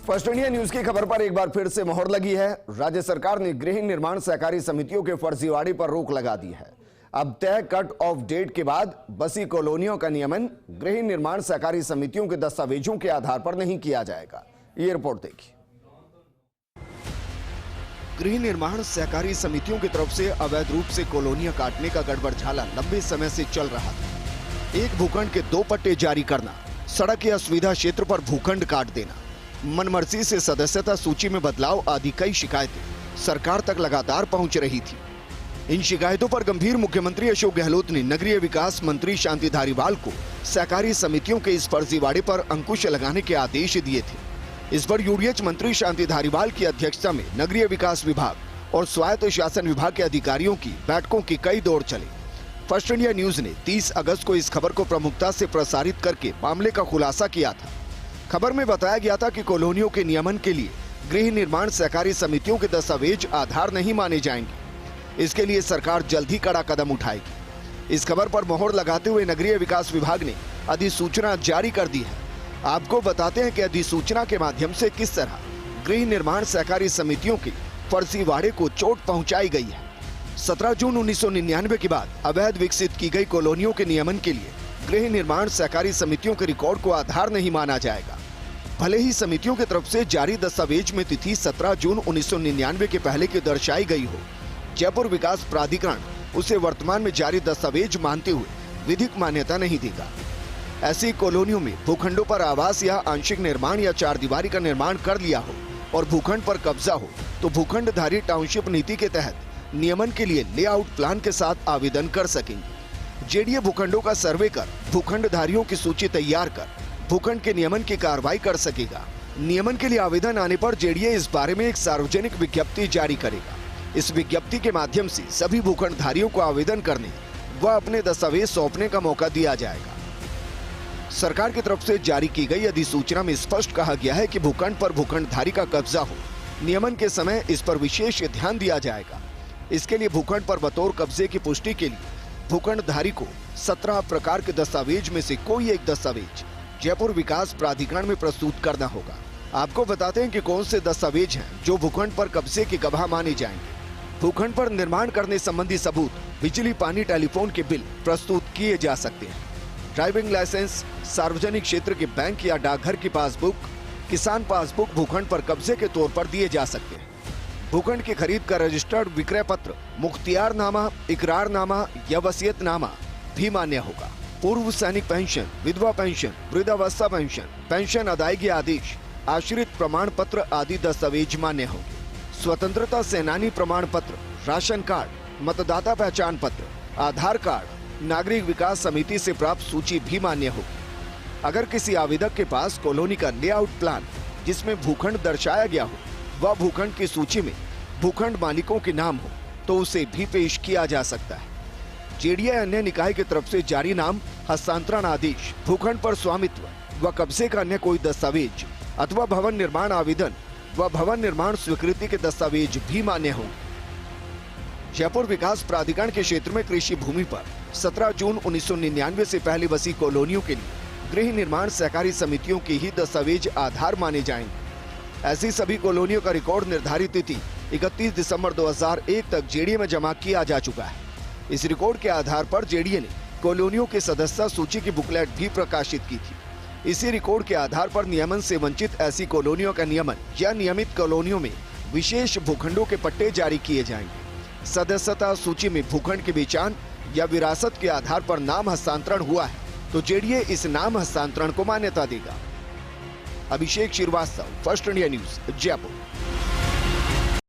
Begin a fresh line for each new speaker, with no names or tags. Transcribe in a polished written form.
First India news की खबर पर एक बार फिर से मोहर लगी है। राज्य सरकार ने गृह निर्माण सहकारी समितियों के फर्जीवाड़े पर रोक लगा दी है। अब तय कट ऑफ डेट के बाद बसी कॉलोनियों का नियमन गृह निर्माण सहकारी समितियों के दस्तावेजों के आधार पर नहीं किया जाएगा। ये रिपोर्ट देखिए। गृह निर्माण सहकारी समितियों की तरफ से अवैध रूप से कॉलोनियां काटने का गड़बड़झाला लंबे समय से चल रहा था। एक भूखंड के 2 पट्टे जारी करना, सड़क या सुविधा क्षेत्र पर भूखंड काट देना, मनमर्जी से सदस्यता सूची में बदलाव आदि कई शिकायतें सरकार तक लगातार पहुंच रही थी। इन शिकायतों पर गंभीर मुख्यमंत्री अशोक गहलोत ने नगरीय विकास मंत्री शांति धारीवाल को सहकारी समितियों के इस फर्जीवाड़े पर अंकुश लगाने के आदेश दिए थे। इस पर यूडीएच मंत्री शांति धारीवाल की अध्यक्षता में नगरीय विकास विभाग और स्वायत्त शासन विभाग के अधिकारियों की बैठकों की कई दौर चले। फर्स्ट इंडिया न्यूज ने 30 अगस्त को इस खबर को प्रमुखता से प्रसारित करके मामले का खुलासा किया था। खबर में बताया गया था कि कॉलोनियों के नियमन के लिए गृह निर्माण सहकारी समितियों के दस्तावेज आधार नहीं माने जाएंगे। इसके लिए सरकार जल्द ही कड़ा कदम उठाएगी। इस खबर पर मोहर लगाते हुए नगरीय विकास विभाग ने अधिसूचना जारी कर दी है। आपको बताते हैं कि अधिसूचना के माध्यम से किस तरह गृह निर्माण सहकारी समितियों के फर्जीवाड़े को चोट पहुंचाई गई है। 17 जून 1999 के बाद अवैध विकसित की गई कॉलोनियों के नियमन के लिए गृह निर्माण सहकारी समितियों के रिकॉर्ड को आधार नहीं माना जाएगा। भले ही समितियों की तरफ से जारी दस्तावेज में तिथि 17 जून 1999 के पहले की दर्शाई गई हो, जयपुर विकास प्राधिकरण उसे वर्तमान में जारी दस्तावेज मानते हुए विधिक मान्यता नहीं देगा। ऐसी कॉलोनियों में भूखंडों पर आवास या आंशिक निर्माण या चारदीवारी का निर्माण कर लिया हो और भूखंड पर कब्जा हो तो भूखंडधारी टाउनशिप नीति के तहत नियमन के लिए लेआउट प्लान के साथ आवेदन कर सकेंगे। जेडीए भूखंडों का सर्वे कर भूखंडधारियों की सूची तैयार कर भूखंड के नियमन की कार्रवाई कर सकेगा। नियमन के लिए आवेदन आने पर जेडीए इस बारे में एक सार्वजनिक विज्ञप्ति जारी करेगा। इस विज्ञप्ति के माध्यम से सभी भूखंडधारियों को आवेदन करने व अपने दस्तावेज सौंपने का मौका दिया जाएगा। सरकार की तरफ से जारी की गई अधिसूचना में स्पष्ट कहा गया है कि भूखंड पर भूखंडधारी का कब्जा हो, नियमन के समय इस पर विशेष ध्यान दिया जाएगा। इसके लिए भूखंड पर बतौर कब्जे की पुष्टि के लिए भूखंडधारी को 17 प्रकार के दस्तावेज में से कोई एक दस्तावेज जयपुर विकास प्राधिकरण में प्रस्तुत करना होगा। आपको बताते हैं कि कौन से दस्तावेज हैं जो भूखंड पर कब्जे के गवाह माने जाएंगे। भूखंड पर निर्माण करने संबंधी सबूत, बिजली, पानी, टेलीफोन के बिल प्रस्तुत किए जा सकते हैं। ड्राइविंग लाइसेंस, सार्वजनिक क्षेत्र के बैंक या डाकघर की पासबुक, किसान पासबुक भूखंड पर कब्जे के तौर पर दिए जा सकते हैं। भूखंड की खरीद का रजिस्टर्ड विक्रय पत्र, मुख्तियारनामा, इकरारनामा या वसीयतनामा भी मान्य होगा। पूर्व सैनिक पेंशन, विधवा पेंशन, वृद्धावस्था पेंशन, पेंशन अदायगी आदेश, आश्रित प्रमाण पत्र आदि दस्तावेज मान्य होंगे। स्वतंत्रता सेनानी प्रमाण पत्र, राशन कार्ड, मतदाता पहचान पत्र, आधार कार्ड, नागरिक विकास समिति से प्राप्त सूची भी मान्य होगी। अगर किसी आवेदक के पास कॉलोनी का लेआउट प्लान जिसमें भूखंड दर्शाया गया हो वह भूखंड की सूची में भूखंड मालिकों के नाम हो तो उसे भी पेश किया जा सकता है। जेडीए अन्य निकाय की तरफ से जारी नाम हस्तांतरण आदेश, भूखंड पर स्वामित्व व कब्जे का अन्य कोई दस्तावेज अथवा भवन निर्माण आवेदन व भवन निर्माण स्वीकृति के दस्तावेज भी मान्य होंगे। जयपुर विकास प्राधिकरण के क्षेत्र में कृषि भूमि पर 17 जून 1999 से पहले बसी कॉलोनियों के लिए गृह निर्माण सहकारी समितियों के ही दस्तावेज आधार माने जाएंगे। ऐसी सभी कॉलोनियों का रिकॉर्ड निर्धारित तिथि 31 दिसंबर 2001 तक जेडीए में जमा किया जा चुका है। इस रिकॉर्ड के आधार पर जेडीए ने कॉलोनियों के सदस्यता सूची की बुकलेट भी प्रकाशित की थी। इसी रिकॉर्ड के आधार पर नियमन से वंचित ऐसी कॉलोनियों का नियमन या नियमित कॉलोनियों में विशेष भूखंडों के पट्टे जारी किए जाएंगे। सदस्यता सूची में भूखंड की पहचान या विरासत के आधार पर नाम हस्तांतरण हुआ है तो जेडीए इस नाम हस्तांतरण को मान्यता देगा। अभिषेक Srivastava, first India news, Jaipur.